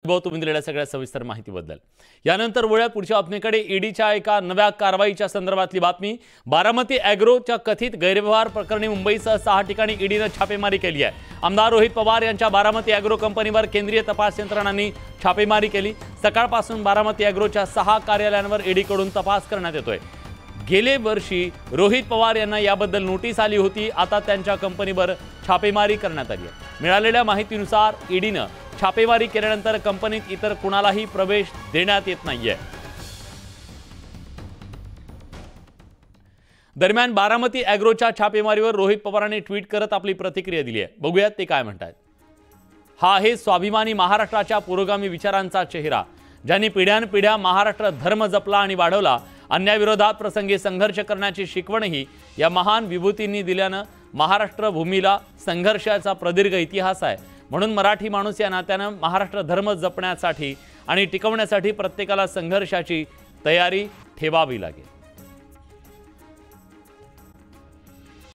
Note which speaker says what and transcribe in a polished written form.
Speaker 1: तुम्ही दिलेल्या सगळ्या सविस्तर माहितीबद्दल। यानंतर वळूया पुढच्या बातमीकडे। ईडीच्या एका नव्या कारवाईच्या संदर्भातली बातमी। बारामती ॲग्रोच्या कथित गैरव्यवहार प्रकरणी मुंबईसह 6 ठिकाणी ईडीने छापेमारी केली आहे। आमदार रोहित पवार यांच्या बारामती ॲग्रो कंपनीवर केंद्रीय तपास यंत्रणांनी छापेमारी केली। सकाळपासून बारामती ॲग्रोच्या 6 कार्यालयांवर ईडीकडून तपास करण्यात येतोय। गेले वर्षी रोहित पवार यांना याबद्दल नोटीस आली होती। आता त्यांच्या कंपनीवर छापेमारी करण्यात आली आहे। मिळालेल्या माहितीनुसार ईडीने छापेमारी केल्यानंतर कंपनीत इतर कुणालाही प्रवेश देण्यात येत नाहीये। दरम्यान बारामती ॲग्रोच्या छापेमारीवर रोहित पवारांनी ट्विट करत आपली प्रतिक्रिया दिली आहे। बघूयात ते काय म्हणतात। हा आहे स्वाभिमानी महाराष्ट्राच्या पुरोगामी विचारांचा चेहरा, ज्यांनी पिढ्यानपिढ्या महाराष्ट्र धर्म जपला आणि वाढवला। अन्यायाविरोधात प्रसंगी संघर्ष करण्याची शिकवणही या महान विभूतींनी दिल्यानं महाराष्ट्र भूमीला संघर्षाचा प्रदीर्घ इतिहास आहे। म्हणून मराठी माणूस या नात्यानं महाराष्ट्र धर्म जपण्यासाठी आणि टिकवण्यासाठी प्रत्येकाला संघर्षाची तयारी ठेवावी लागेल।